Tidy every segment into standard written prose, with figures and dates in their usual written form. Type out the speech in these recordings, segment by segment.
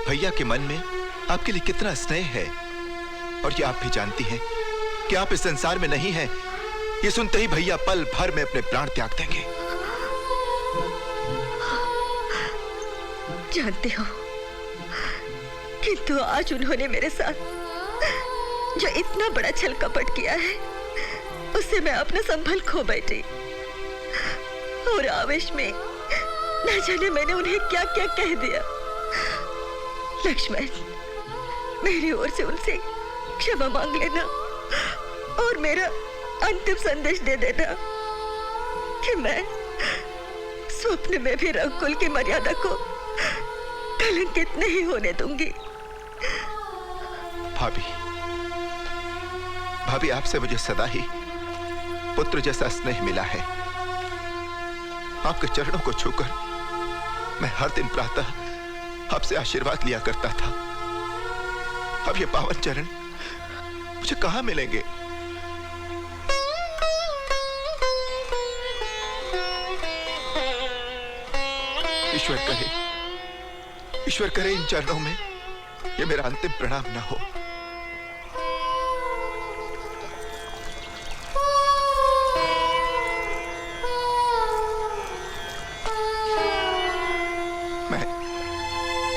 भैया के मन में आपके लिए कितना स्नेह है, और ये आप भी जानती हैं कि आप इस संसार में नहीं हैं। ये सुनते ही भैया पल भर में अपने प्राण त्याग देंगे। जानते हो, किंतु आज उन्होंने मेरे साथ जो इतना बड़ा छल कपट किया है, उससे मैं अपना संभल खो बैठी। और आवेश में न जाने मैंने उन्हें क्या क्या कह दिया। लक्ष्मण, मेरी ओर से उनसे क्षमा मांग लेना और मेरा अंतिम संदेश दे देना कि मैं स्वप्न में भी रघुकुल की मर्यादा को कलंकित नहीं होने दूंगी। भाभी, भाभी, आपसे मुझे सदा ही पुत्र जैसा स्नेह मिला है। आपके चरणों को छूकर मैं हर दिन प्रातः आपसे आशीर्वाद लिया करता था। अब ये पावन चरण मुझे कहां मिलेंगे? ईश्वर करे इन चरणों में ये मेरा अंतिम प्रणाम न हो।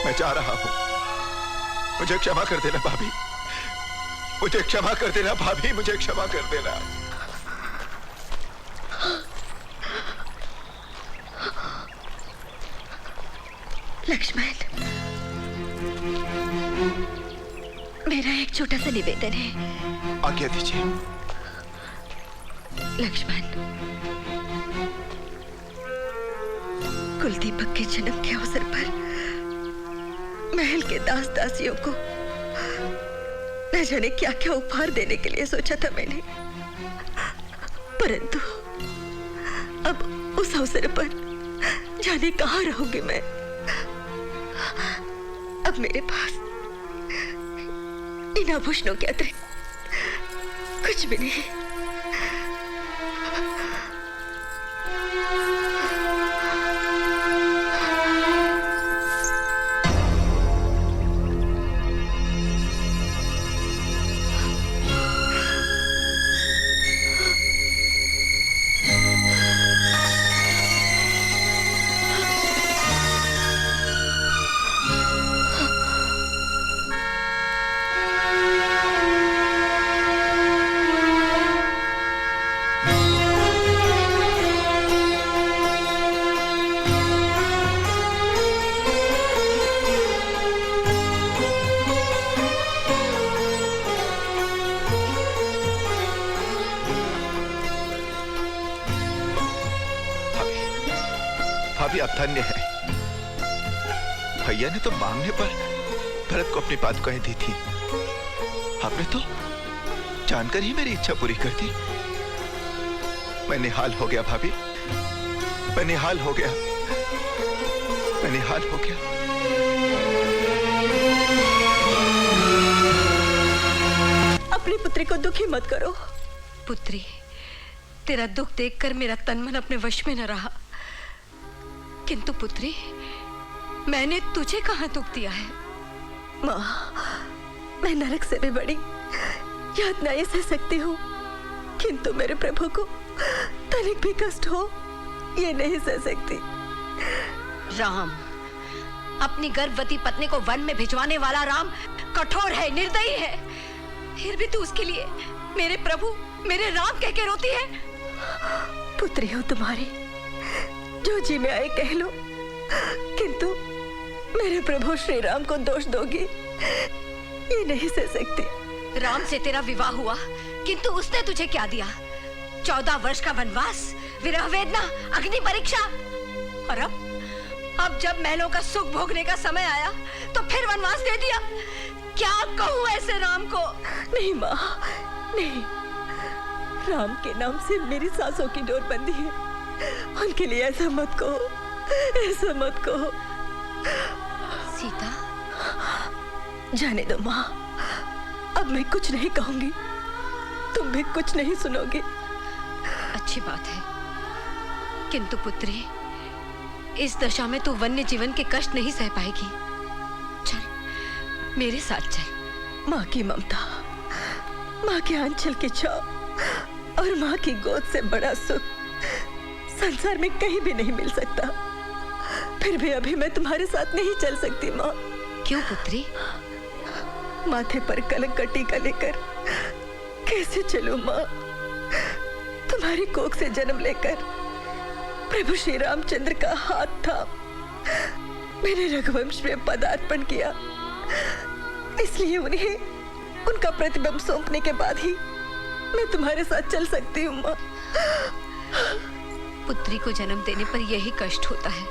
मैं जा रहा हूं। मुझे क्षमा कर देना भाभी, मुझे क्षमा कर देना भाभी, मुझे क्षमा कर देना। लक्ष्मण, मेरा एक छोटा सा निवेदन है। आज्ञा दीजिए। लक्ष्मण, कुलदीपक के जन्म के अवसर पर महल के दास दासियों को न जाने क्या क्या उपहार देने के लिए सोचा था मैंने, परंतु अब उस अवसर पर जाने कहां रहूंगी मैं। अब मेरे पास इन आभूषणों के अतिरिक्त कुछ भी नहीं। भाभी, आप धन्य है। भैया ने तो मांगने पर भरत को अपनी पादुकाएं दी थी। आपने तो जानकर ही मेरी इच्छा पूरी कर दी। मैं निहाल हो गया भाभी, मैं निहाल हो गया, मैं निहाल हो गया। अपनी पुत्री को दुखी मत करो। पुत्री, तेरा दुख देखकर मेरा तन मन अपने वश में न रहा। किंतु पुत्री, मैंने तुझे कहां दुख दिया है? माँ, मैं नरक से भी बड़ी यातनाएं सह सकती हूँ, किंतु मेरे प्रभु को तनिक भी कष्ट हो ये नहीं सह सकती। राम, अपनी गर्भवती पत्नी को वन में भिजवाने वाला राम कठोर है, निर्दयी है, फिर भी तू उसके लिए मेरे प्रभु, मेरे राम कह के रोती है। पुत्री हो तुम्हारी, जो जी में आए कह लो, किंतु मेरे प्रभु श्री राम को दोष दोगी ये नहीं सह सकती। राम से तेरा विवाह हुआ, किंतु उसने तुझे क्या दिया? 14 वर्ष का वनवास, विरह वेदना, अग्नि परीक्षा, और अब जब महलों का सुख भोगने का समय आया तो फिर वनवास दे दिया। क्या कहूँ ऐसे राम को? नहीं माँ, नहीं, राम के नाम से मेरी सांसों की डोर बंधी है, उनके लिए ऐसा मत कहो, ऐसा मत कहो। सीता, जाने दो माँ, अब मैं कुछ नहीं कहूंगी, तुम भी कुछ नहीं सुनोगे। अच्छी बात है, किंतु पुत्री, इस दशा में तू वन्य जीवन के कष्ट नहीं सह पाएगी। चल, मेरे साथ चल। माँ की ममता, माँ के आंचल के छाव और माँ की गोद से बड़ा सुख संसार में कहीं भी नहीं मिल सकता। फिर भी अभी मैं तुम्हारे साथ नहीं चल सकती माँ। क्यों पुत्री? माथे पर कलंक का टीका लेकर कैसे चलूं माँ? तुम्हारी कोख से जन्म लेकर प्रभु श्री रामचंद्र का हाथ थाम मैंने रघुवंश में पदार्पण किया, इसलिए उन्हें उनका प्रतिबिंब सौंपने के बाद ही मैं तुम्हारे साथ चल सकती हूँ माँ। पुत्री को जन्म देने पर यही कष्ट होता है।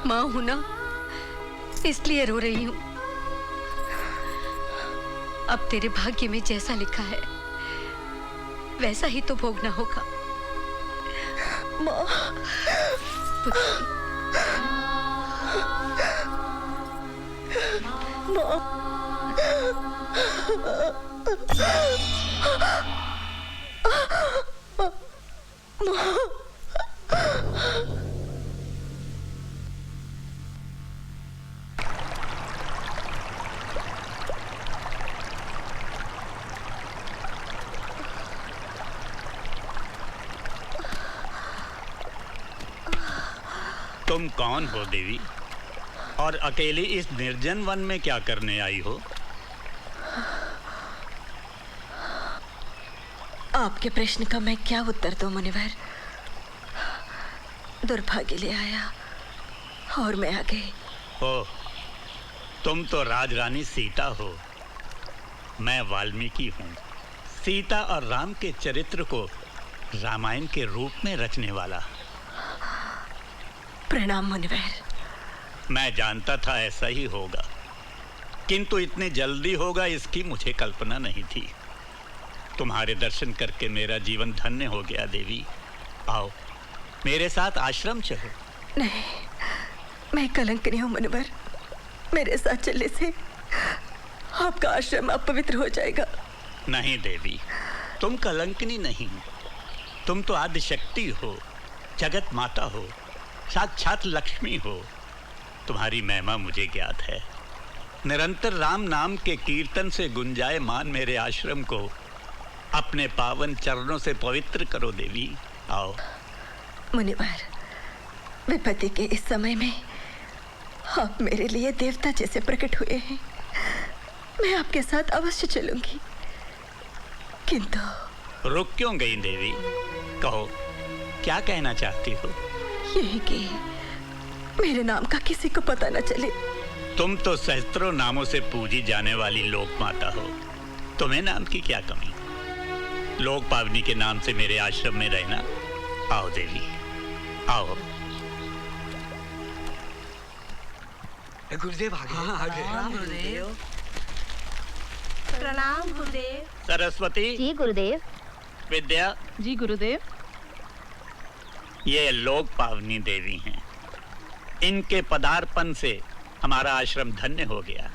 माँ हूं ना, इसलिए रो रही हूं। अब तेरे भाग्य में जैसा लिखा है वैसा ही तो भोगना होगा। माँ, तुम कौन हो देवी, और अकेली इस निर्जन वन में क्या करने आई हो? आपके प्रश्न का मैं क्या उत्तर दूं मुनिवर? दुर्भाग्य ले आया और मैं आ गई। ओह, तुम तो राजरानी सीता हो। मैं वाल्मीकि हूँ, सीता और राम के चरित्र को रामायण के रूप में रचने वाला। प्रणाम मुनिवर। मैं जानता था ऐसा ही होगा, किंतु इतनी जल्दी होगा इसकी मुझे कल्पना नहीं थी। तुम्हारे दर्शन करके मेरा जीवन धन्य हो गया देवी। आओ मेरे साथ आश्रम चलो। नहीं, मैं कलंकिनी हूँ मुनिवर। मेरे साथ चलने से आपका आश्रम अपवित्र हो जाएगा। नहीं देवी, तुम कलंकिनी नहीं हो। तुम तो आदिशक्ति हो, जगत माता हो, साक्षात लक्ष्मी हो। तुम्हारी महिमा मुझे ज्ञात है। निरंतर राम नाम के कीर्तन से गुंजायमान मेरे आश्रम को अपने पावन चरणों से पवित्र करो देवी। आओ। मुनिवर, विपत्ति के इस समय में आप मेरे लिए देवता जैसे प्रकट हुए हैं। मैं आपके साथ अवश्य चलूंगी, किंतु रुक क्यों गई देवी? कहो, क्या कहना चाहती हो? यही कि मेरे नाम का किसी को पता न चले। तुम तो सहस्त्रों नामों से पूजी जाने वाली लोक माता हो। तुम्हें नाम की क्या कमी? लोक पावनी के नाम से मेरे आश्रम में रहना। आओ देवी, आओ। गुरुदेव आ गए। हाँ, आ गए। गुरुदेव। प्रणाम गुरुदेव। सरस्वती। जी गुरुदेव। विद्या। जी गुरुदेव। ये लोक पावनी देवी हैं। इनके पदार्पण से हमारा आश्रम धन्य हो गया।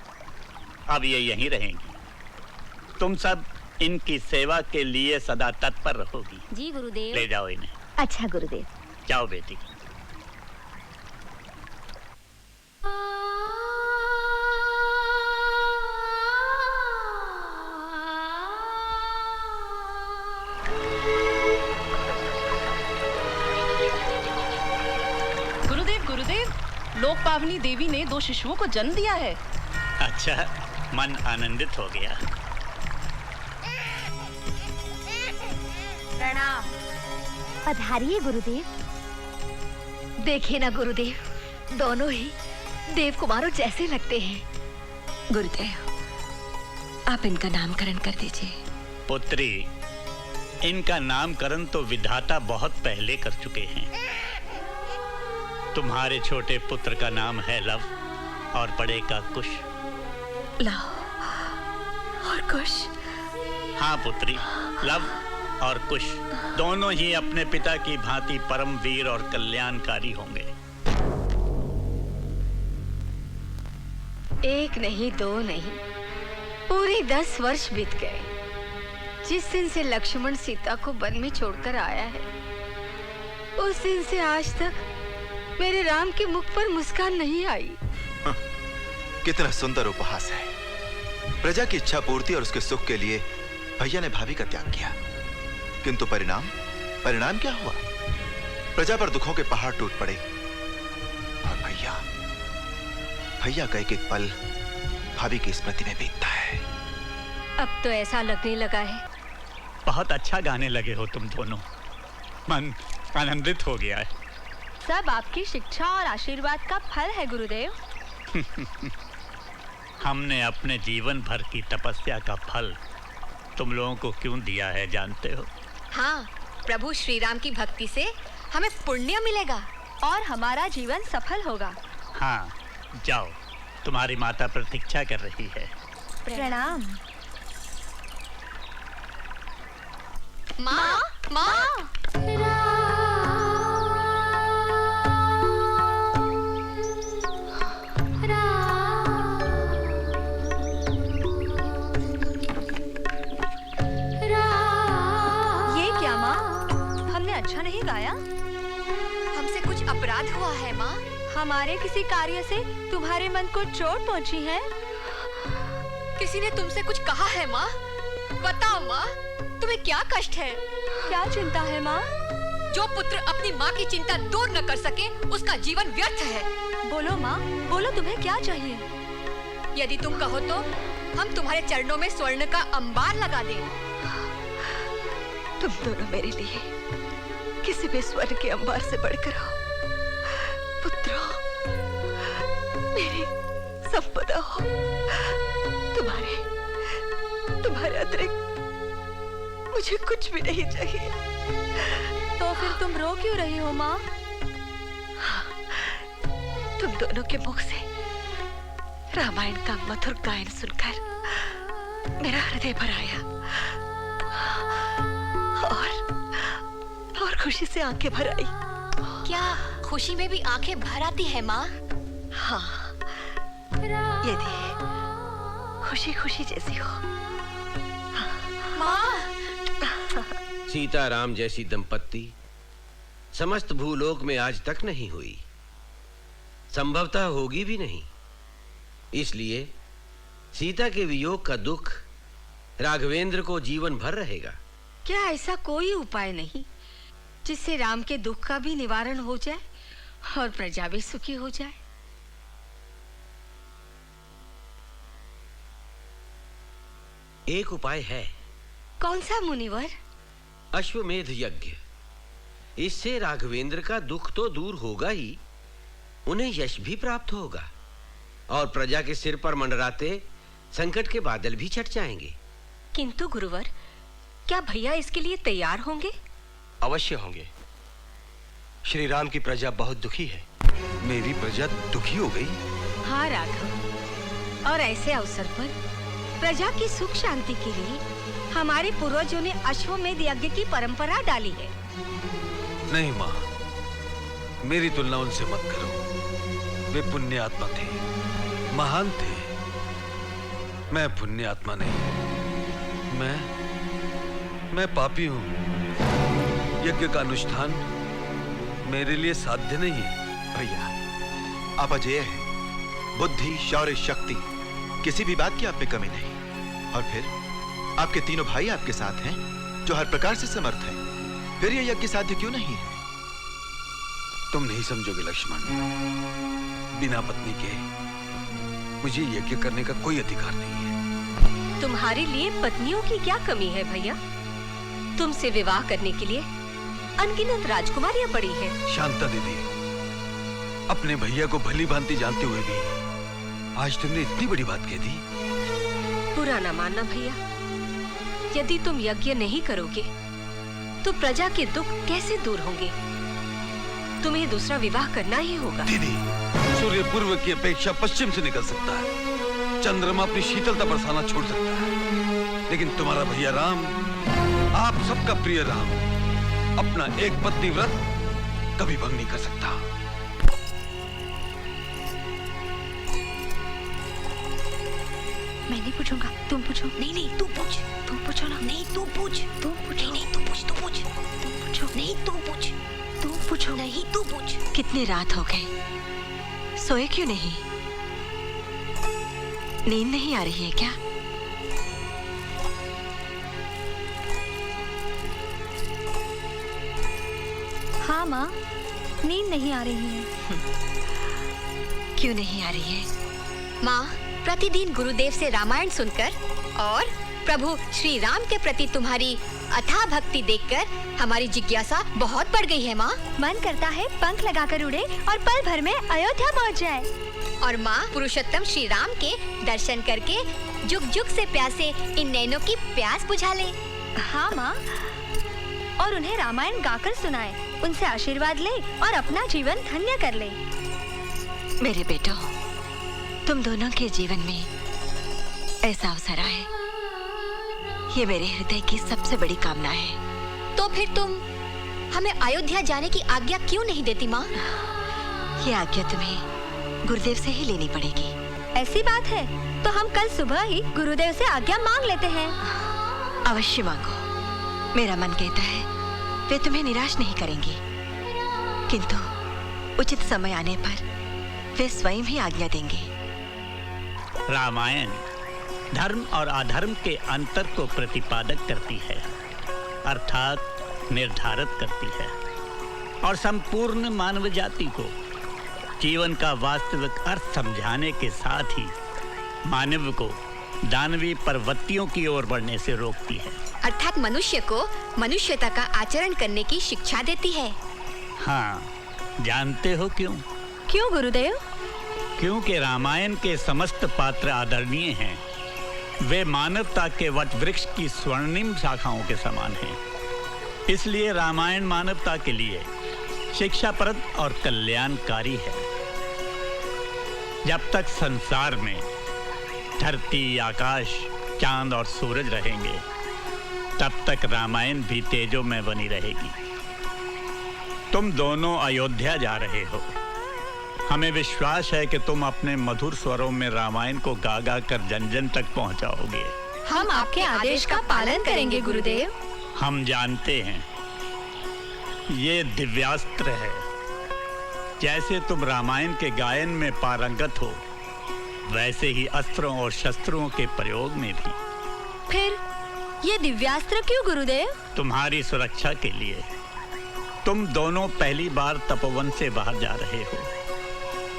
अब ये यहीं रहेंगी। तुम सब इनकी सेवा के लिए सदा तत्पर रहोगी। जी गुरुदेव। ले जाओ इन्हें। अच्छा गुरुदेव। जाओ बेटी। गुरुदेव गुरुदेव, लोक पावनी देवी ने 2 शिशुओं को जन्म दिया है। अच्छा, मन आनंदित हो गया। प्रणाम। पधारिए गुरुदेव। देखिए ना गुरुदेव, दोनों ही देव कुमारों जैसे लगते हैं। गुरुदेव, आप इनका नामकरण कर दीजिए। पुत्री, इनका नामकरण तो विधाता बहुत पहले कर चुके हैं। तुम्हारे छोटे पुत्र का नाम है लव और बड़े का कुश। लव और कुश? हाँ पुत्री, लव और कुश दोनों ही अपने पिता की भांति परम वीर और कल्याणकारी होंगे। एक नहीं, 2 नहीं, पूरे 10 वर्ष बीत गए जिस दिन से लक्ष्मण सीता को वन में छोड़कर आया है। उस दिन से आज तक मेरे राम के मुख पर मुस्कान नहीं आई। कितना सुंदर उपहास है। प्रजा की इच्छा पूर्ति और उसके सुख के लिए भैया ने भाभी का त्याग किया, किंतु परिणाम क्या हुआ? प्रजा पर दुखों के पहाड़ टूट पड़े और भैया का एक एक पल भाभी की स्मृति में बीतता है। अब तो ऐसा लगने लगा है। बहुत अच्छा गाने लगे हो तुम दोनों, मन आनंदित हो गया है। सब आपकी शिक्षा और आशीर्वाद का फल है गुरुदेव। हमने अपने जीवन भर की तपस्या का फल तुम लोगों को क्यों दिया है जानते हो? हाँ, प्रभु श्री राम की भक्ति से हमें पुण्य मिलेगा और हमारा जीवन सफल होगा। हाँ, जाओ, तुम्हारी माता प्रतीक्षा कर रही है। प्रणाम। माँ, माँ। अच्छा नहीं गाया? हमसे कुछ अपराध हुआ है माँ। हमारे किसी कार्य से तुम्हारे मन को चोट पहुंची है? किसी ने तुमसे कुछ कहा है माँ? बताओ माँ, तुम्हें क्या कष्ट है? क्या चिंता है माँ? जो पुत्र अपनी माँ की चिंता दूर न कर सके, उसका जीवन व्यर्थ है। बोलो माँ, बोलो, तुम्हें क्या चाहिए? यदि तुम कहो तो हम तुम्हारे चरणों में स्वर्ण का अंबार लगा दें। तुम दोनों मेरे लिए किसी भी स्वर्ण के अंबार से बढ़कर हो। पुत्रों, मेरी संपदा हो। तुम्हारे अतिरिक्त मुझे कुछ भी नहीं चाहिए। तो फिर तुम रो क्यों रही हो माँ? तुम दोनों के मुख से रामायण का मधुर गायन सुनकर मेरा हृदय भर आया और खुशी से आंखें भर आई। क्या खुशी में भी आंखें भर आती है माँ? हाँ, यदि खुशी खुशी जैसी हो। माँ। सीता राम जैसी दंपत्ति समस्त भूलोक में आज तक नहीं हुई, संभवतः होगी भी नहीं। इसलिए सीता के वियोग का दुख राघवेंद्र को जीवन भर रहेगा। क्या ऐसा कोई उपाय नहीं जिससे राम के दुख का भी निवारण हो जाए और प्रजा भी सुखी हो जाए? एक उपाय है। कौन सा मुनिवर? अश्वमेध यज्ञ। इससे राघवेंद्र का दुख तो दूर होगा ही, उन्हें यश भी प्राप्त होगा और प्रजा के सिर पर मंडराते संकट के बादल भी छट जाएंगे। किंतु गुरुवर, क्या भैया इसके लिए तैयार होंगे? अवश्य होंगे। श्री राम की प्रजा बहुत दुखी है। मेरी प्रजा दुखी हो गई? हाँ राघव, और ऐसे अवसर पर प्रजा की सुख शांति के लिए हमारे पूर्वजों ने अश्वमेध यज्ञ की परंपरा डाली है। नहीं माँ, मेरी तुलना उनसे मत करो। वे पुण्य आत्मा थे, महान थे। मैं पुण्य आत्मा नहीं, मैं पापी हूँ। यज्ञ का अनुष्ठान मेरे लिए साध्य नहीं है। भैया, आप अजेय हैं। बुद्धि, शौर्य, शक्ति, किसी भी बात की आप में कमी नहीं। और फिर आपके तीनों भाई आपके साथ हैं जो हर प्रकार से समर्थ हैं। फिर यह यज्ञ साध्य क्यों नहीं है? तुम नहीं समझोगे लक्ष्मण, बिना पत्नी के मुझे यज्ञ करने का कोई अधिकार नहीं है। तुम्हारे लिए पत्नियों की क्या कमी है भैया? तुमसे विवाह करने के लिए अनगिनत राजकुमारियां पड़ी हैं। शांता दीदी, अपने भैया को भली भांति जानते हुए भी आज तुमने इतनी बड़ी बात कह दी। बुरा ना मानना भैया, यदि तुम यज्ञ नहीं करोगे तो प्रजा के दुख कैसे दूर होंगे? तुम्हें दूसरा विवाह करना ही होगा। दीदी, सूर्य पूर्व की अपेक्षा पश्चिम से निकल सकता है, चंद्रमा अपनी शीतलता बरसाना छोड़ सकता है, लेकिन तुम्हारा भैया राम, आप सबका प्रिय राम, अपना एक पत्नी व्रत कभी भंग नहीं कर सकता। मैं नहीं पूछूंगा, तुम पूछो। नहीं नहीं, तू पूछ। तुम पूछो ना। नहीं, तू पूछ। तुम पूछो। नहीं, तू पूछ, तू पूछ। तुम पूछो। नहीं, तू पूछ। तुम पूछो। नहीं, तू पूछ। कितनी रात हो गई, सोए क्यों नहीं? नींद नहीं आ रही है क्या? हाँ माँ, नींद नहीं आ रही है। क्यों नहीं आ रही है? माँ, प्रतिदिन गुरुदेव से रामायण सुनकर और प्रभु श्री राम के प्रति तुम्हारी अथाह भक्ति देखकर हमारी जिज्ञासा बहुत बढ़ गई है माँ। मन करता है पंख लगाकर उड़े और पल भर में अयोध्या पहुँच जाए। और माँ, पुरुषोत्तम श्री राम के दर्शन करके जुग जुग से प्यासे इन नैनों की प्यास बुझा ले। हाँ माँ, और उन्हें रामायण गाकर सुनाए, उनसे आशीर्वाद ले और अपना जीवन धन्य कर ले। मेरे बेटो, तुम दोनों के जीवन में ऐसा अवसर आए, ये मेरे हृदय की सबसे बड़ी कामना है। तो फिर तुम हमें अयोध्या जाने की आज्ञा क्यों नहीं देती माँ? ये आज्ञा तुम्हें गुरुदेव से ही लेनी पड़ेगी। ऐसी बात है तो हम कल सुबह ही गुरुदेव से आज्ञा मांग लेते हैं। अवश्य मांगो। मेरा मन कहता है वे तुम्हें निराश नहीं करेंगे, किंतु उचित समय आने पर वे स्वयं ही आज्ञा देंगे। रामायण धर्म और अधर्म के अंतर को प्रतिपादक करती है, अर्थात निर्धारित करती है, और संपूर्ण मानव जाति को जीवन का वास्तविक अर्थ समझाने के साथ ही मानव को दानवी प्रवृत्तियों की ओर बढ़ने से रोकती है, अर्थात मनुष्य को मनुष्यता का आचरण करने की शिक्षा देती है। हाँ, जानते हो क्यों? क्यों गुरुदेव? क्योंकि रामायण के समस्त पात्र आदरणीय हैं। वे मानवता के वट वृक्ष की स्वर्णिम शाखाओं के समान हैं। इसलिए रामायण मानवता के लिए शिक्षाप्रद और कल्याणकारी है। जब तक संसार में धरती, आकाश, चांद और सूरज रहेंगे, तब तक रामायण भी तेजों में बनी रहेगी। तुम दोनों अयोध्या जा रहे हो। हमें विश्वास है कि तुम अपने मधुर स्वरों में रामायण को गा गा कर जन जन तक पहुंचाओगे। हम आपके आदेश का पालन करेंगे गुरुदेव। हम जानते हैं ये दिव्यास्त्र है। जैसे तुम रामायण के गायन में पारंगत हो, वैसे ही अस्त्रों और शस्त्रों के प्रयोग में भी। फिर ये दिव्यास्त्र क्यों गुरुदेव? तुम्हारी सुरक्षा के लिए। तुम दोनों पहली बार तपोवन से बाहर जा रहे हो।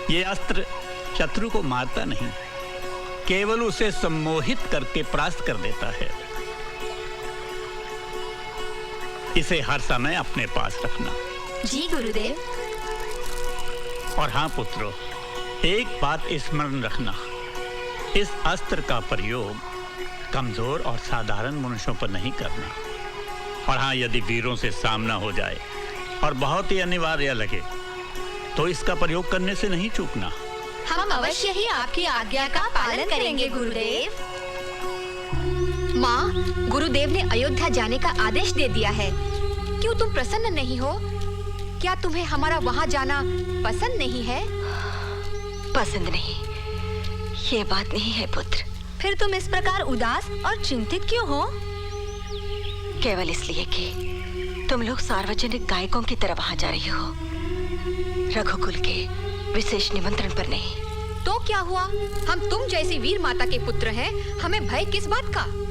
ये अस्त्र शत्रु को मारता नहीं, केवल उसे सम्मोहित करके परास्त कर देता है। इसे हर समय अपने पास रखना। जी गुरुदेव। और हाँ पुत्रों, एक बात स्मरण रखना, इस अस्त्र का प्रयोग कमजोर और साधारण मनुष्यों पर नहीं करना। और हाँ, यदि वीरों से सामना हो जाए और बहुत ही अनिवार्य लगे, तो इसका प्रयोग करने से नहीं चूकना। हम अवश्य ही आपकी आज्ञा का पालन करेंगे गुरुदेव। माँ, गुरुदेव ने अयोध्या जाने का आदेश दे दिया है। क्यों तुम प्रसन्न नहीं हो? क्या तुम्हें हमारा वहाँ जाना पसंद नहीं है? पसंद नहीं, ये बात नहीं है पुत्र। फिर तुम इस प्रकार उदास और चिंतित क्यों हो? केवल इसलिए कि तुम लोग सार्वजनिक गायकों की तरह वहाँ जा रही हो, रघुकुल के विशेष निमंत्रण पर नहीं। तो क्या हुआ? हम तुम जैसी वीर माता के पुत्र हैं, हमें भय किस बात का?